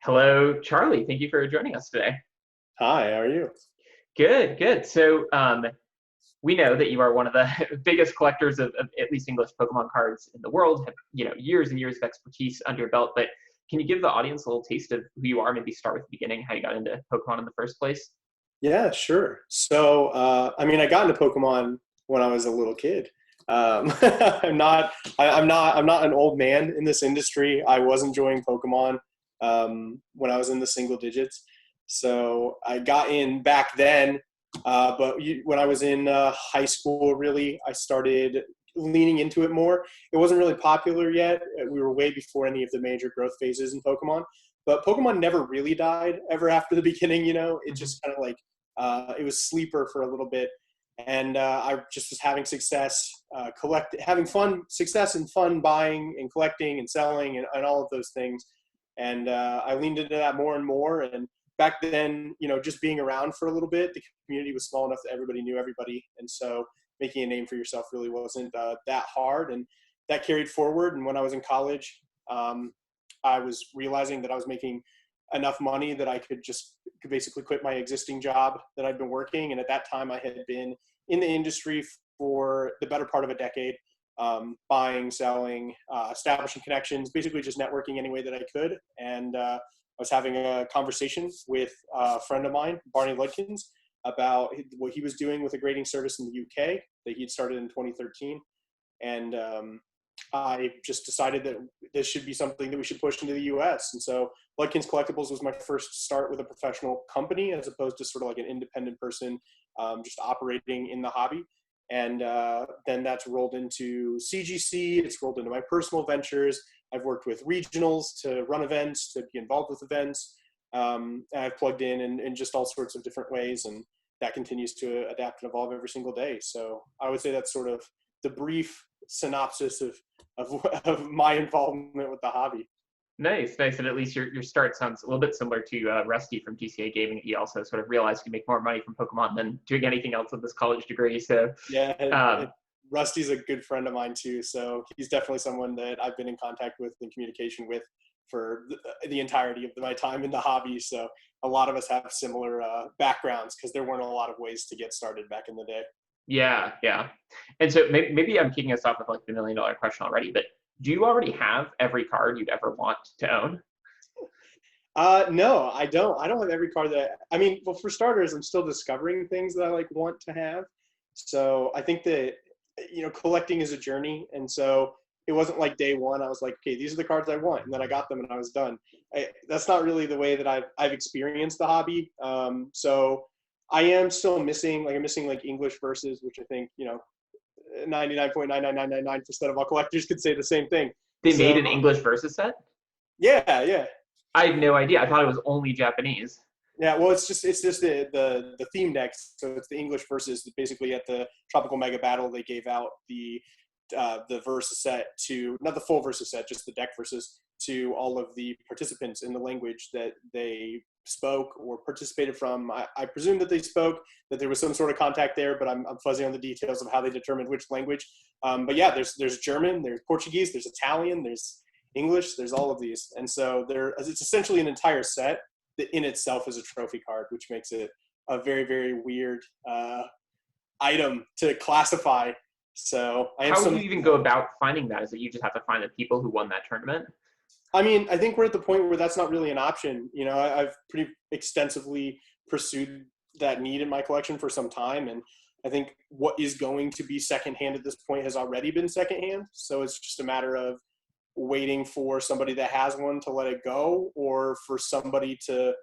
Hello, Charlie. Thank you for joining us today. Hi, how are you? Good, good. So we know that you are one of the biggest collectors of at least English Pokemon cards in the world. Have years and years of expertise under your belt. But can you give the audience a little taste of who you are? Maybe start with the beginning, how you got into Pokemon in the first place. Yeah, sure. I got into Pokemon when I was a little kid. I'm not, I'm not an old man in this industry. I was enjoying Pokemon when I was in the single digits. So I got in back then, when I was in high school, really, I started leaning into it more. It wasn't really popular yet. We were way before any of the major growth phases in Pokemon. But Pokemon never really died ever after the beginning, It just kind of like it was sleeper for a little bit, and I just was having success, having fun, success and fun buying and collecting and selling and all of those things. And I leaned into that more and more. And back then, just being around for a little bit, the community was small enough that everybody knew everybody, and so making a name for yourself really wasn't that hard, and that carried forward. And when I was in college, I was realizing that I was making enough money that I could basically quit my existing job that I'd been working. And at that time, I had been in the industry for the better part of a decade, buying, selling, establishing connections, basically just networking any way that I could. And I was having a conversation with a friend of mine, Barney Ludkins, about what he was doing with a grading service in the UK that he'd started in 2013. And I just decided that this should be something that we should push into the US. And so Ludkins Collectibles was my first start with a professional company, as opposed to sort of like an independent person just operating in the hobby. And then that's rolled into CGC. It's rolled into my personal ventures. I've worked with regionals to run events, to be involved with events. And I've plugged in just all sorts of different ways. And that continues to adapt and evolve every single day. So I would say that's sort of the brief synopsis of my involvement with the hobby. Nice, nice. And at least your start sounds a little bit similar to Rusty from GCA Gaming. He also sort of realized you make more money from Pokemon than doing anything else with this college degree. So Yeah, um, Rusty's a good friend of mine too. So he's definitely someone that I've been in contact with and communication with for the entirety of my time in the hobby. So a lot of us have similar backgrounds, because there weren't a lot of ways to get started back in the day. yeah, yeah. And so maybe I'm kicking us off with like the $1 million question already, but do you already have every card you'd ever want to own? No, I don't. I don't have every card well, for starters, I'm still discovering things that I like want to have. So I think that, collecting is a journey. And so it wasn't like day one, I was like, okay, these are the cards I want. And then I got them and I was done. That's not really the way that I've experienced the hobby. So I am still missing, I'm missing like English verses, which I think, 99.99999% of all collectors could say the same thing. They made So an English versus set? yeah, yeah. I had no idea. I thought it was only Japanese. Yeah, well, it's just the theme decks. So it's the English versus. Basically, at the Tropical Mega Battle, they gave out the versus set to, not the full versus set, just the deck versus, to all of the participants in the language that they spoke or participated from. I presume that they spoke, that there was some sort of contact there, but I'm fuzzy on the details of how they determined which language. But yeah, there's German, there's Portuguese, there's Italian, there's English, there's all of these. And so it's essentially an entire set that in itself is a trophy card, which makes it a very, very weird item to classify. So How do you even go about finding that? Is it you just have to find the people who won that tournament? I think we're at the point where that's not really an option. I've pretty extensively pursued that need in my collection for some time. And I think what is going to be secondhand at this point has already been secondhand. So it's just a matter of waiting for somebody that has one to let it go, or for somebody to,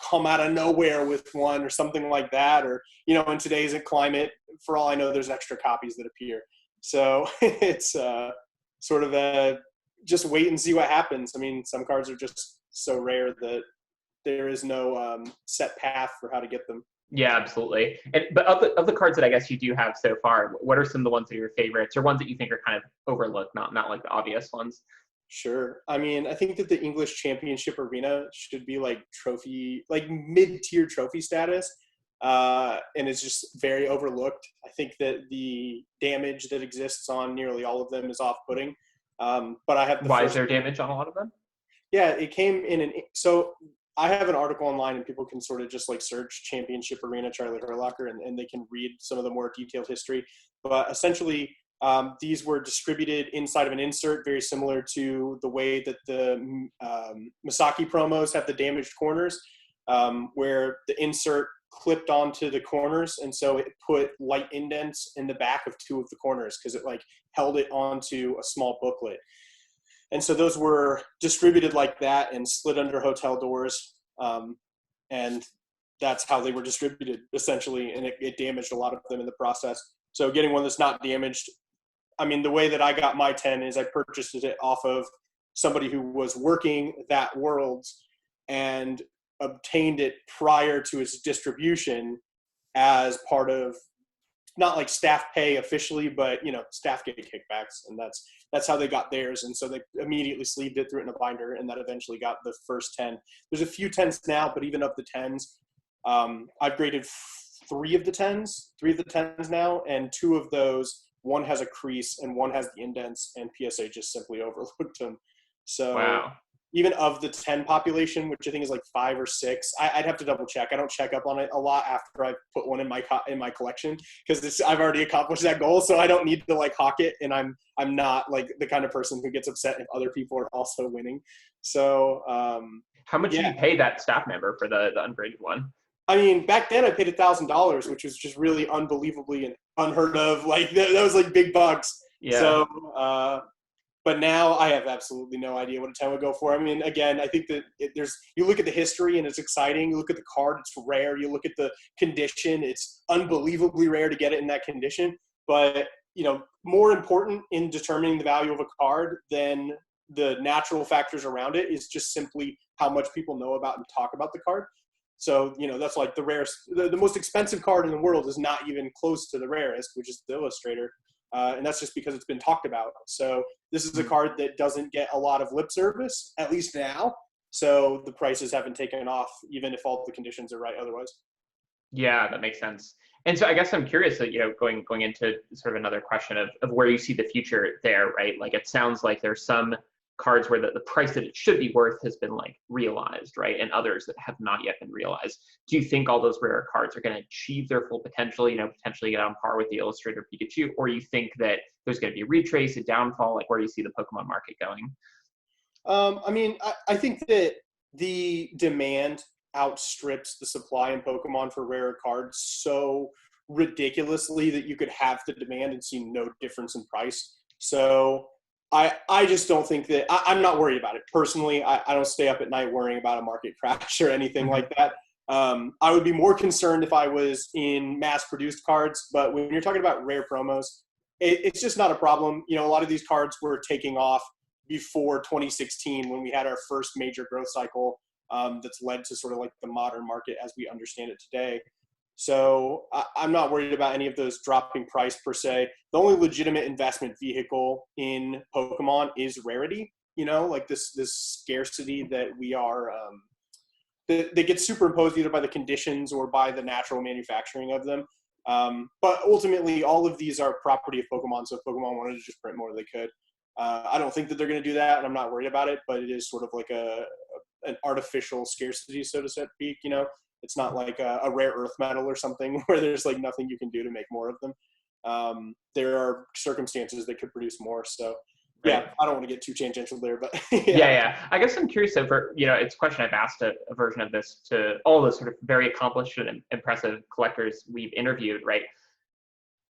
come out of nowhere with one or something like that. Or, in today's climate, for all I know, there's extra copies that appear. So it's sort of just wait and see what happens. I mean, some cards are just so rare that there is no set path for how to get them. Yeah, absolutely. But of the cards that I guess you do have so far, what are some of the ones that are your favorites, or ones that you think are kind of overlooked, not like the obvious ones? Sure. I mean, I think that the English Championship Arena should be like mid-tier trophy status, and it's just very overlooked. I think that the damage that exists on nearly all of them is off-putting. But I have Why is there damage on a lot of them? Yeah, it came in so I have an article online and people can sort of just like search Championship Arena Charlie Hurlocker and they can read some of the more detailed history. But essentially, these were distributed inside of an insert, very similar to the way that the Misaki promos have the damaged corners, where the insert clipped onto the corners, and so it put light indents in the back of two of the corners because it like held it onto a small booklet. And so those were distributed like that and slid under hotel doors. And that's how they were distributed, essentially. And it damaged a lot of them in the process. So getting one that's not damaged, I mean, the way that I got my 10 is I purchased it off of somebody who was working that Worlds and obtained it prior to its distribution as part of, not like staff pay officially, but staff get kickbacks, and that's how they got theirs. And so they immediately sleeved it, threw it in a binder, and that eventually got the first 10. There's a few 10s now, but even of the 10s, I've graded three of the 10s now, and two of those, one has a crease and one has the indents, and PSA just simply overlooked them. So Wow. Even of the 10 population, which I think is like 5 or 6, I'd have to double check. I don't check up on it a lot after I put one in my collection, because I've already accomplished that goal, so I don't need to like hawk it, and I'm not like the kind of person who gets upset if other people are also winning. So How much did you pay that staff member for the ungraded one? I mean, back then I paid $1,000, which was just really unbelievably and unheard of. Like that was like big bucks. Yeah. So, but now I have absolutely no idea what a 10 would go for. I mean, again, I think that you look at the history and it's exciting. You look at the card, it's rare. You look at the condition, it's unbelievably rare to get it in that condition. But, more important in determining the value of a card than the natural factors around it is just simply how much people know about and talk about the card. So, that's like the rarest, the most expensive card in the world is not even close to the rarest, which is the Illustrator. And that's just because it's been talked about. So this is a card that doesn't get a lot of lip service, at least now. So the prices haven't taken off, even if all the conditions are right otherwise. Yeah, that makes sense. And so I guess I'm curious that, going into sort of another question of where you see the future there, right? Like it sounds like there's some cards where the price that it should be worth has been like realized, right? And others that have not yet been realized. Do you think all those rare cards are going to achieve their full potential, potentially get on par with the Illustrator Pikachu? Or you think that there's going to be a retrace, a downfall? Like where do you see the Pokemon market going? I mean, I think that the demand outstrips the supply in Pokemon for rare cards so ridiculously that you could have the demand and see no difference in price. So I just don't think that I'm not worried about it personally. I don't stay up at night worrying about a market crash or anything like that. I would be more concerned if I was in mass-produced cards, but when you're talking about rare promos, it's just not a problem. A lot of these cards were taking off before 2016 when we had our first major growth cycle that's led to sort of like the modern market as we understand it today. So I'm not worried about any of those dropping price per se. The only legitimate investment vehicle in Pokemon is rarity, like this scarcity that we are, that gets superimposed either by the conditions or by the natural manufacturing of them. But ultimately, all of these are property of Pokemon, so if Pokemon wanted to just print more, they could. I don't think that they're going to do that, and I'm not worried about it, but it is sort of like an artificial scarcity, so to speak, It's not like a rare earth metal or something where there's like nothing you can do to make more of them. There are circumstances that could produce more. So yeah, right. I don't want to get too tangential there, but yeah. I guess I'm curious over, it's a question I've asked a version of this to all the sort of very accomplished and impressive collectors we've interviewed, right?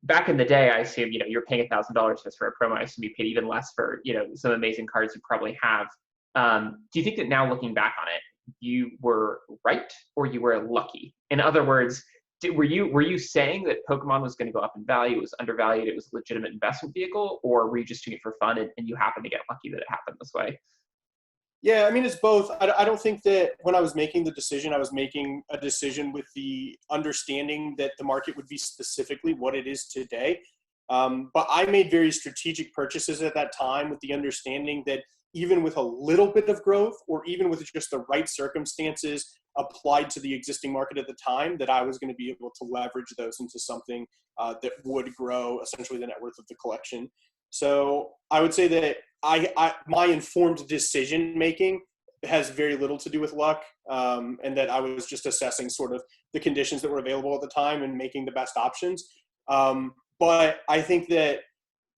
Back in the day, I assume, you're paying $1,000 just for a promo. I assume you paid even less for, some amazing cards you probably have. Do you think that now looking back on it, you were right or you were lucky? In other words, were you saying that Pokemon was going to go up in value, it was undervalued, it was a legitimate investment vehicle, or were you just doing it for fun and you happened to get lucky that it happened this way? Yeah, I mean, it's both. I don't think that when I was making the decision, I was making a decision with the understanding that the market would be specifically what it is today. But I made very strategic purchases at that time with the understanding that even with a little bit of growth or even with just the right circumstances applied to the existing market at the time, that I was going to be able to leverage those into something that would grow essentially the net worth of the collection. So I would say that my informed decision making has very little to do with luck, and that I was just assessing sort of the conditions that were available at the time and making the best options. But I think that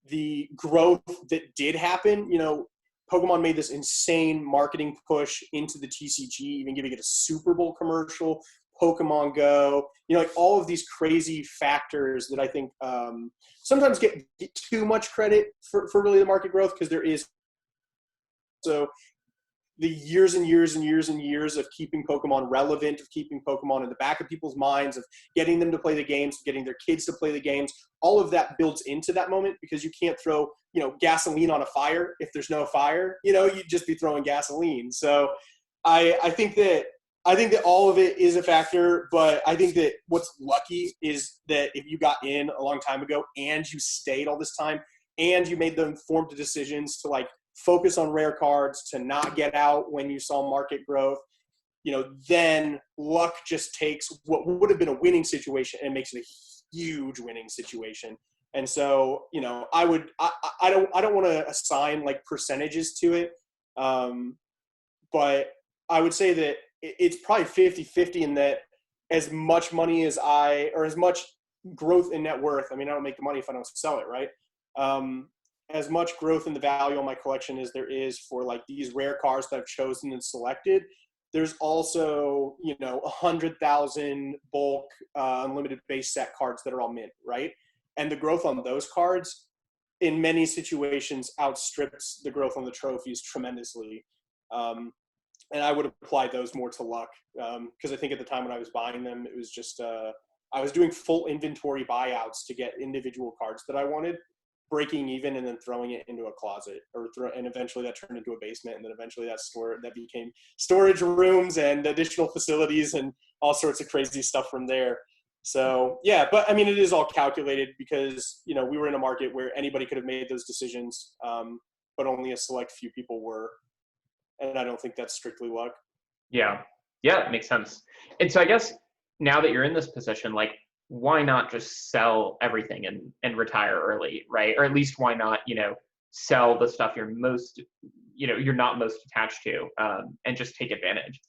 the growth that did happen, Pokemon made this insane marketing push into the TCG, even giving it a Super Bowl commercial, Pokemon Go, like all of these crazy factors that I think sometimes get too much credit for really the market growth, because there is so the years and years and years and years of keeping Pokemon relevant, of keeping Pokemon in the back of people's minds, of getting them to play the games, getting their kids to play the games. All of that builds into that moment, because you can't throw, gasoline on a fire if there's no fire. You'd just be throwing gasoline. So I think that all of it is a factor, but I think that what's lucky is that if you got in a long time ago and you stayed all this time and you made the informed decisions to focus on rare cards, to not get out when you saw market growth, then luck just takes what would have been a winning situation and makes it a huge winning situation. And so, I don't want to assign percentages to it. But I would say that it's probably 50-50 in that as much money as or as much growth in net worth, I don't make the money if I don't sell it, right? As much growth in the value on my collection as there is for these rare cards that I've chosen and selected, there's also 100,000 bulk unlimited base set cards that are all mint, right? And the growth on those cards in many situations outstrips the growth on the trophies tremendously. And I would apply those more to luck, because I think at the time when I was buying them, it was just I was doing full inventory buyouts to get individual cards that I wanted, breaking even and then throwing it into a closet, and eventually that turned into a basement, and then eventually that became storage rooms and additional facilities and all sorts of crazy stuff from there. So yeah, but it is all calculated, because we were in a market where anybody could have made those decisions, but only a select few people were, and I don't think that's strictly luck. Yeah, it makes sense. And so I guess now that you're in this position, why not just sell everything and retire early, right? Or at least why not, sell the stuff you're most, you're not most attached to, and just take advantage?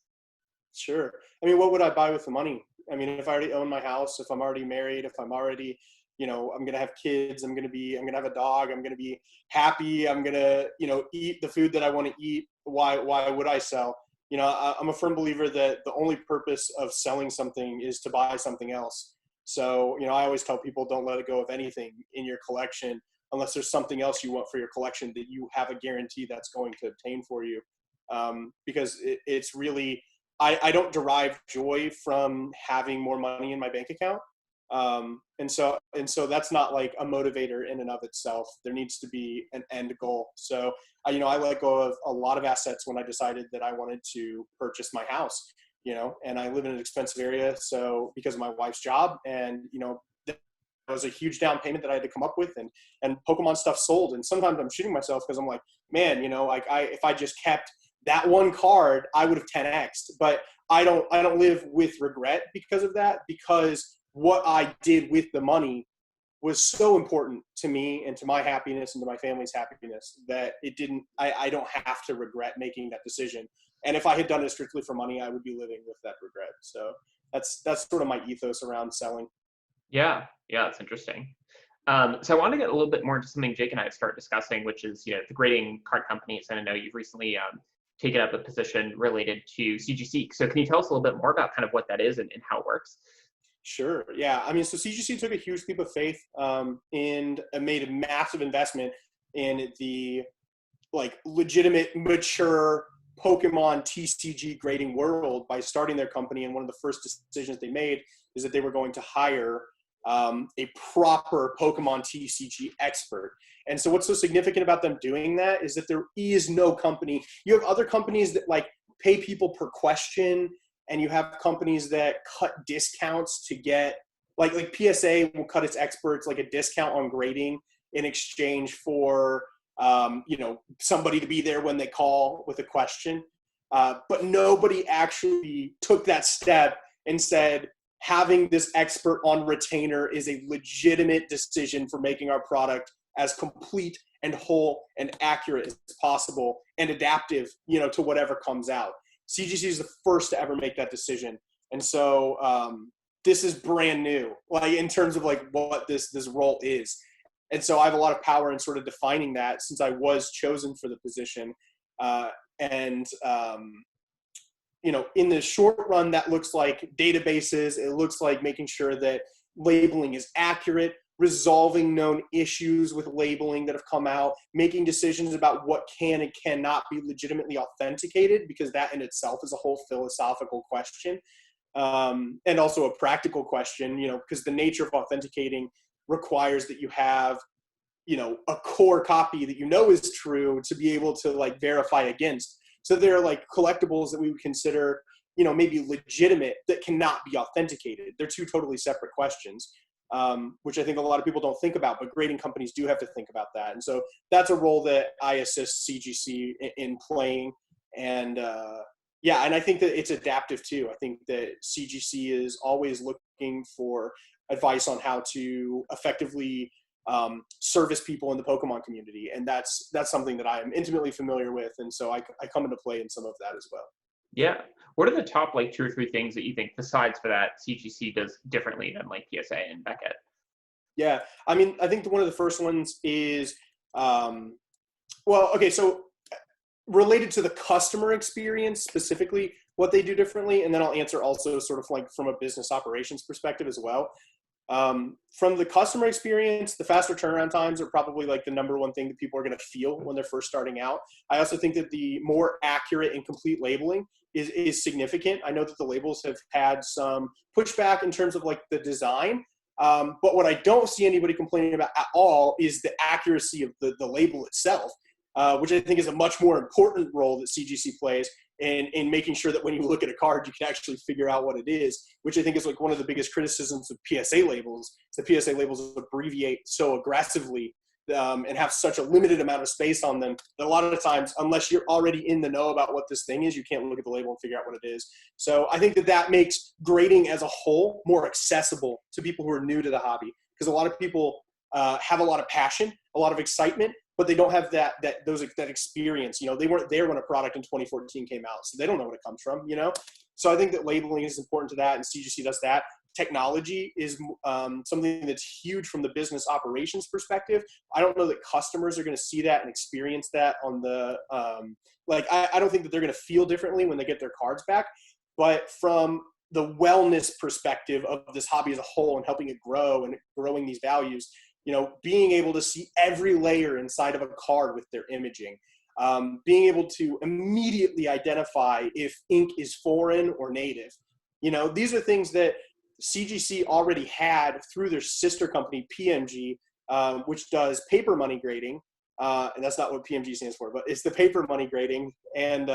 Sure. What would I buy with the money? If I already own my house, if I'm already married, if I'm already, I'm going to have kids, I'm going to have a dog, I'm going to be happy, I'm going to, eat the food that I want to eat. Why would I sell? I'm a firm believer that the only purpose of selling something is to buy something else. So, I always tell people, don't let it go of anything in your collection unless there's something else you want for your collection that you have a guarantee that's going to obtain for you. Because it's really, I don't derive joy from having more money in my bank account. And so that's not a motivator in and of itself. There needs to be an end goal. So, I let go of a lot of assets when I decided that I wanted to purchase my house. And I live in an expensive area. So because of my wife's job, and, that was a huge down payment that I had to come up with, and Pokemon stuff sold. And sometimes I'm shooting myself, because I'm like, man, if I just kept that one card, I would have 10x'd, but I don't live with regret because of that, because what I did with the money was so important to me and to my happiness and to my family's happiness that I don't have to regret making that decision. And if I had done it strictly for money, I would be living with that regret. So that's sort of my ethos around selling. Yeah, it's interesting. So I want to get a little bit more into something Jake and I start discussing, which is, the grading card companies. And I know you've recently taken up a position related to CGC. So can you tell us a little bit more about kind of what that is and how it works? Sure. Yeah. So CGC took a huge leap of faith, and made a massive investment in the legitimate, mature Pokemon TCG grading world by starting their company. And one of the first decisions they made is that they were going to hire a proper Pokemon TCG expert. And so what's so significant about them doing that is that there is no company. You have other companies that pay people per question, and you have companies that cut discounts to get like PSA will cut its experts a discount on grading in exchange for somebody to be there when they call with a question. But nobody actually took that step and said, having this expert on retainer is a legitimate decision for making our product as complete and whole and accurate as possible and adaptive, to whatever comes out. CGC is the first to ever make that decision. And so this is brand new, like in terms of like what this role is. And so I have a lot of power in sort of defining that since I was chosen for the position. In the short run, that looks like databases. It looks like making sure that labeling is accurate, resolving known issues with labeling that have come out, making decisions about what can and cannot be legitimately authenticated, because that in itself is a whole philosophical question. And also a practical question, because the nature of authenticating requires that you have, a core copy that is true to be able to like verify against. So there are like collectibles that we would consider, maybe legitimate that cannot be authenticated. They're two totally separate questions, which I think a lot of people don't think about, but grading companies do have to think about that. And so that's a role that I assist CGC in playing. And and I think that it's adaptive too. I think that CGC is always looking for advice on how to effectively service people in the Pokemon community. And that's something that I am intimately familiar with. And so I come into play in some of that as well. Yeah. What are the top like 2 or 3 things that you think, besides for that, CGC does differently than like PSA and Beckett? Yeah. I mean, I think one of the first ones is, so related to the customer experience specifically, what they do differently. And then I'll answer also sort of like from a business operations perspective as well. From the customer experience, the faster turnaround times are probably like the number one thing that people are going to feel when they're first starting out. I also think that the more accurate and complete labeling is significant. I know that the labels have had some pushback in terms of like the design. But what I don't see anybody complaining about at all is the accuracy of the label itself, which I think is a much more important role that CGC plays in making sure that when you look at a card, you can actually figure out what it is, which I think is like one of the biggest criticisms of PSA labels. The PSA labels abbreviate so aggressively and have such a limited amount of space on them that a lot of the times, unless you're already in the know about what this thing is, you can't look at the label and figure out what it is. So I think that makes grading as a whole more accessible to people who are new to the hobby, because a lot of people have a lot of passion, a lot of excitement, but they don't have that experience. They weren't there when a product in 2014 came out, so they don't know what it comes from, So I think that labeling is important to that, and CGC does that. Technology is something that's huge from the business operations perspective. I don't know that customers are going to see that and experience that on the I don't think that they're going to feel differently when they get their cards back. But from the wellness perspective of this hobby as a whole and helping it grow and growing these values, being able to see every layer inside of a card with their imaging, being able to immediately identify if ink is foreign or native. These are things that CGC already had through their sister company, PMG, which does paper money grading. And that's not what PMG stands for, but it's the paper money grading. And,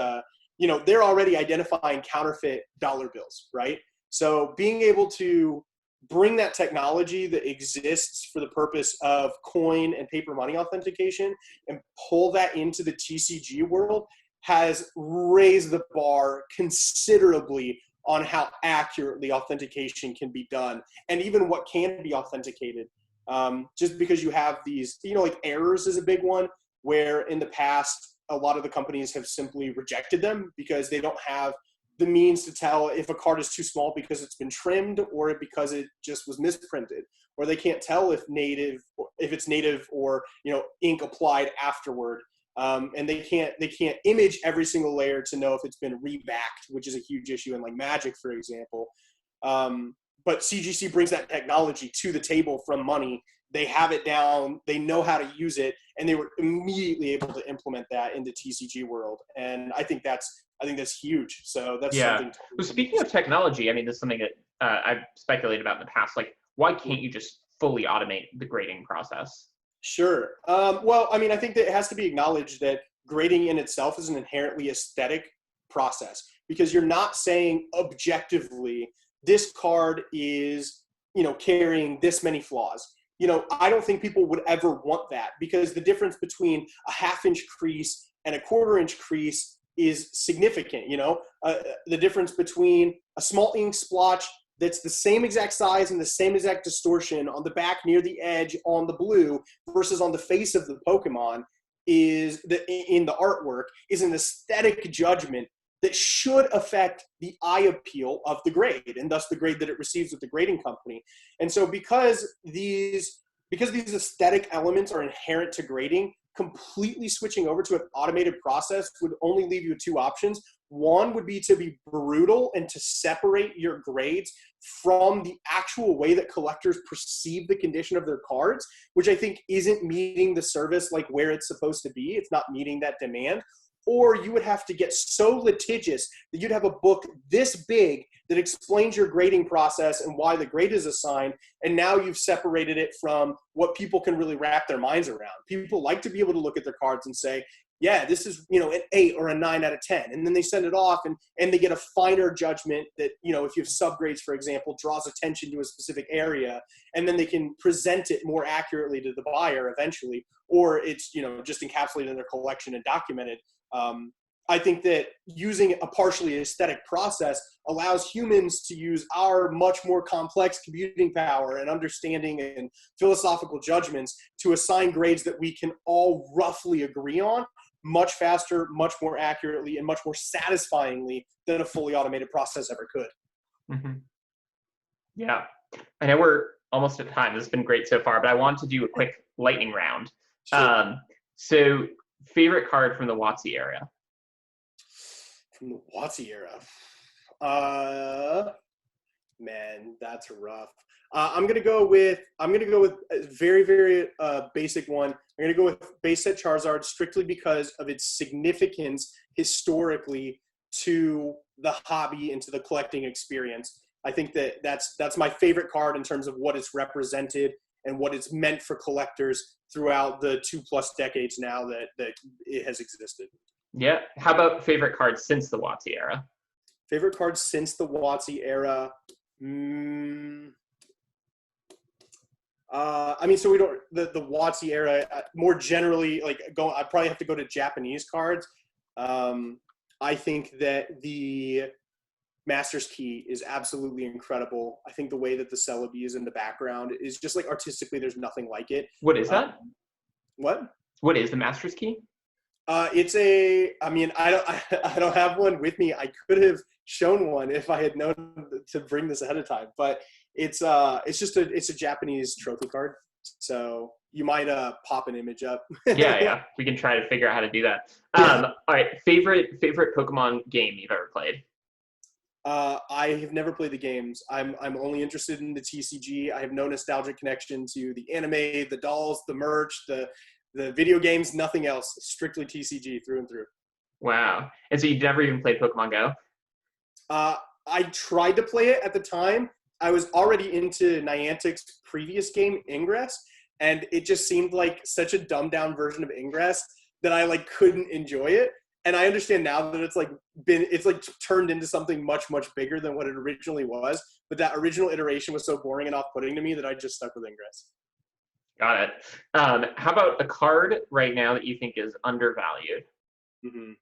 they're already identifying counterfeit dollar bills, right? So being able to bring that technology that exists for the purpose of coin and paper money authentication and pull that into the TCG world has raised the bar considerably on how accurately authentication can be done and even what can be authenticated. Just because you have these, like errors is a big one, where in the past, a lot of the companies have simply rejected them because they don't have the means to tell if a card is too small because it's been trimmed or because it just was misprinted, or they can't tell if it's native or ink applied afterward. And they can't image every single layer to know if it's been rebacked, which is a huge issue in like Magic, for example. But CGC brings that technology to the table from money. They have it down, they know how to use it, and they were immediately able to implement that in the TCG world. And I think that's huge. So that's something. Totally. Well, speaking of technology, I mean, this is something that I've speculated about in the past. Like, why can't you just fully automate the grading process? Sure. I think that it has to be acknowledged that grading in itself is an inherently aesthetic process, because you're not saying objectively this card is, carrying this many flaws. I don't think people would ever want that, because the difference between a 1/2 inch crease and a 1/4 inch crease is significant. The difference between a small ink splotch that's the same exact size and the same exact distortion on the back near the edge on the blue versus on the face of the Pokemon in the artwork is an aesthetic judgment that should affect the eye appeal of the grade and thus the grade that it receives with the grading company. And so because these aesthetic elements are inherent to grading, completely switching over to an automated process would only leave you with two options. One would be to be brutal and to separate your grades from the actual way that collectors perceive the condition of their cards, which I think isn't meeting the service like where it's supposed to be. It's not meeting that demand. Or you would have to get so litigious that you'd have a book this big that explains your grading process and why the grade is assigned. And now you've separated it from what people can really wrap their minds around. People like to be able to look at their cards and say, yeah, this is, an 8 or a 9 out of 10. And then they send it off and they get a finer judgment that, if you have subgrades, for example, draws attention to a specific area, and then they can present it more accurately to the buyer eventually, or it's, just encapsulated in their collection and documented. I think that using a partially aesthetic process allows humans to use our much more complex computing power and understanding and philosophical judgments to assign grades that we can all roughly agree on much faster, much more accurately, and much more satisfyingly than a fully automated process ever could. Mm-hmm. Yeah. I know we're almost at time. This has been great so far, but I want to do a quick lightning round. Sure. So favorite card from the WotC era? From the WotC era? Man, that's rough. I'm gonna go with a very, very basic one. I'm gonna go with base set Charizard strictly because of its significance historically to the hobby and to the collecting experience. I think that's my favorite card in terms of what it's represented and what it's meant for collectors throughout the 2+ decades now that it has existed. Yeah. How about favorite cards since the WotC era? Favorite cards since the WotC era? So we don't the WotC era more generally I probably have to go to Japanese cards. I think that the Master's Key is absolutely incredible. I think the way that the Celebi is in the background is just artistically, there's nothing like it. What is that? What is the Master's Key? I don't have one with me. I could have shown one if I had known to bring this ahead of time, but it's a Japanese trophy card. So you might pop an image up. Yeah. We can try to figure out how to do that. All right. Favorite Pokemon game you've ever played? I have never played the games. I'm only interested in the TCG. I have no nostalgic connection to the anime, the dolls, the merch, the video games, nothing else. Strictly TCG through and through. Wow. And so you never even played Pokemon Go? I tried to play it at the time. I was already into Niantic's previous game, Ingress, and it just seemed like such a dumbed down version of Ingress that I couldn't enjoy it. And I understand now that it's turned into something much, much bigger than what it originally was. But that original iteration was so boring and off-putting to me that I just stuck with Ingress. Got it. How about a card right now that you think is undervalued? Mm-hmm.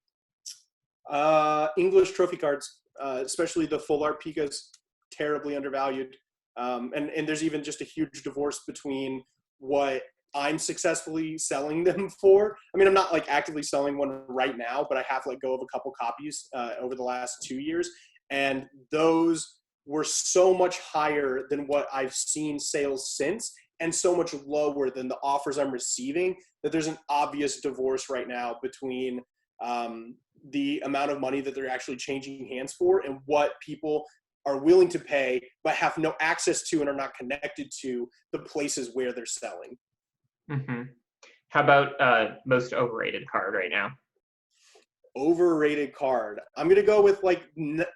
English trophy cards, especially the full art Pikas, terribly undervalued. And there's even just a huge divorce between what I'm successfully selling them for. I mean, I'm not actively selling one right now, but I have let go of a couple copies over the last 2 years. And those were so much higher than what I've seen sales since, and so much lower than the offers I'm receiving, that there's an obvious divorce right now between the amount of money that they're actually changing hands for and what people are willing to pay but have no access to and are not connected to the places where they're selling. Mm-hmm. How about most overrated card right now? Overrated card. I'm going to go with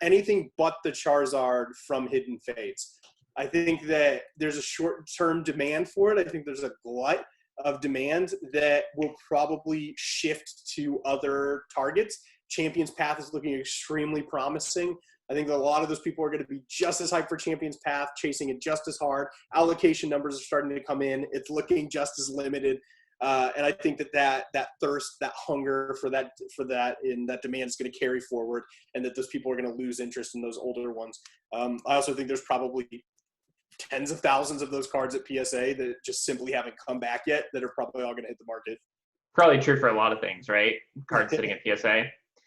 anything but the Charizard from Hidden Fates. I think that there's a short-term demand for it. I think there's a glut of demand that will probably shift to other targets. Champion's Path is looking extremely promising. I think that a lot of those people are going to be just as hyped for Champion's Path, chasing it just as hard. Allocation numbers are starting to come in. It's looking just as limited. And I think that thirst, that hunger for that, and that demand is going to carry forward, and that those people are going to lose interest in those older ones. I also think there's probably tens of thousands of those cards at PSA that just simply haven't come back yet, that are probably all going to hit the market. Probably true for a lot of things, right? Cards sitting at PSA.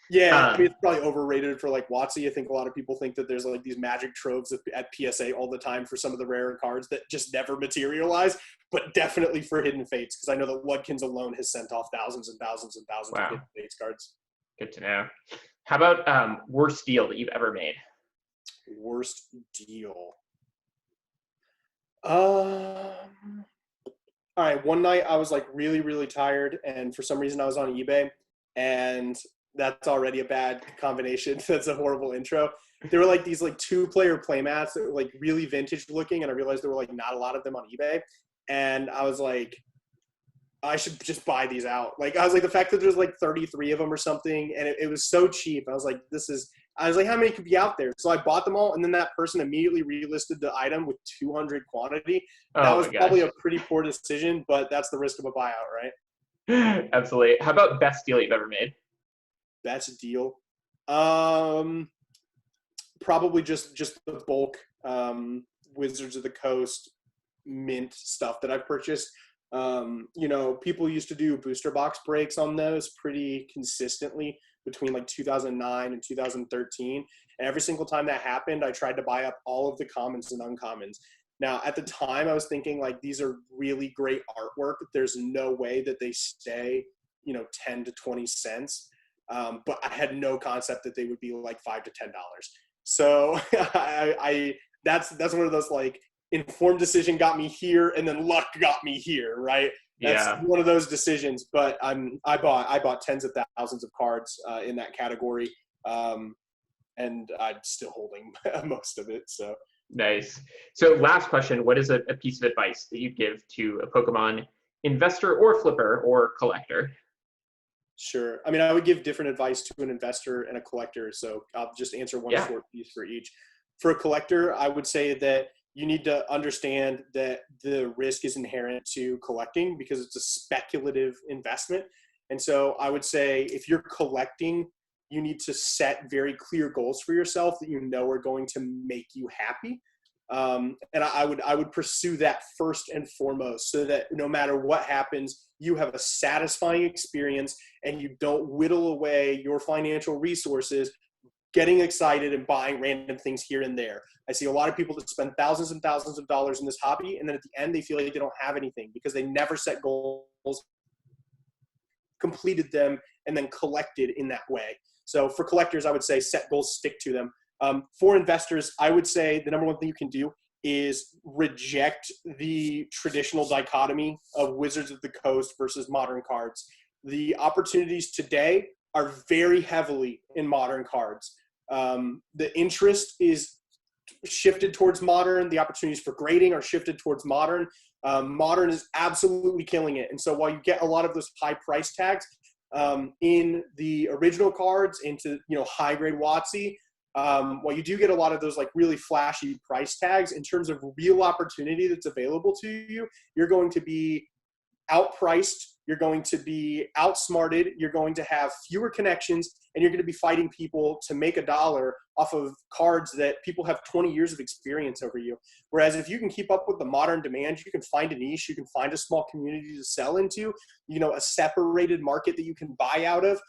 Yeah, I mean, it's probably overrated for like WotC. I think a lot of people think that there's like these magic troves at PSA all the time for some of the rarer cards that just never materialize, but definitely for Hidden Fates, because I know that Ludkins alone has sent off thousands and thousands and thousands of Hidden Fates cards. Good to know. How about worst deal that you've ever made? Worst deal. All right, one night I was like really, really tired, and for some reason I was on eBay, and that's already a bad combination. That's a horrible intro. There were like these like 2-player playmats that were like really vintage looking, and I realized there were like not a lot of them on eBay, and I was like, I should just buy these out. Like, I was like, the fact that there's like 33 of them or something, and it was so cheap. I was like, how many could be out there? So I bought them all, and then that person immediately relisted the item with 200 quantity. That was probably a pretty poor decision, but that's the risk of a buyout, right? Absolutely. How about best deal you've ever made? Best deal? Probably just the bulk Wizards of the Coast mint stuff that I've purchased. People used to do booster box breaks on those pretty consistently between like 2009 and 2013. And every single time that happened, I tried to buy up all of the commons and uncommons. Now, at the time, I was thinking like, these are really great artwork. There's no way that they stay, 10 to 20 cents. But I had no concept that they would be like $5 to $10. So that's one of those like, informed decision got me here, and then luck got me here, right? That's one of those decisions. But I bought tens of thousands of cards in that category, and I'm still holding most of it. So nice. So last question: what is a piece of advice that you'd give to a Pokemon investor or flipper or collector? Sure. I mean, I would give different advice to an investor and a collector. So I'll just answer one short piece for each. For a collector, I would say that you need to understand that the risk is inherent to collecting because it's a speculative investment. And so I would say if you're collecting, you need to set very clear goals for yourself that are going to make you happy. And I would pursue that first and foremost, so that no matter what happens, you have a satisfying experience and you don't whittle away your financial resources getting excited and buying random things here and there. I see a lot of people that spend thousands and thousands of dollars in this hobby, and then at the end they feel like they don't have anything because they never set goals, completed them, and then collected in that way. So for collectors, I would say set goals, stick to them. For investors, I would say the number one thing you can do is reject the traditional dichotomy of Wizards of the Coast versus modern cards. The opportunities today are very heavily in modern cards. The interest is shifted towards modern. The opportunities for grading are shifted towards modern. Modern is absolutely killing it. And so while you get a lot of those high price tags in the original cards into high grade WotC, while you do get a lot of those like really flashy price tags, in terms of real opportunity that's available to you, you're going to be outpriced, you're going to be outsmarted, you're going to have fewer connections, and you're going to be fighting people to make $1 off of cards that people have 20 years of experience over you. Whereas if you can keep up with the modern demand, you can find a niche, you can find a small community to sell into, a separated market that you can buy out of,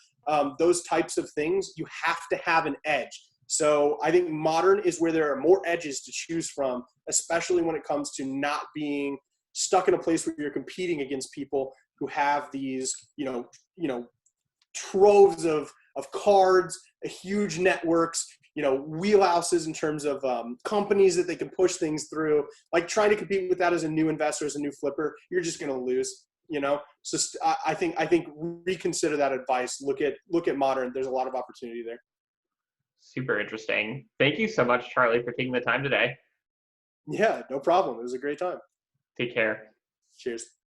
those types of things, you have to have an edge. So I think modern is where there are more edges to choose from, especially when it comes to not being stuck in a place where you're competing against people who have these, troves of cards, huge networks, wheelhouses in terms of companies that they can push things through. Like trying to compete with that as a new investor, as a new flipper, you're just going to lose. So I think reconsider that advice. Look at modern. There's a lot of opportunity there. Super interesting. Thank you so much, Charlie, for taking the time today. Yeah, no problem. It was a great time. Take care. Cheers.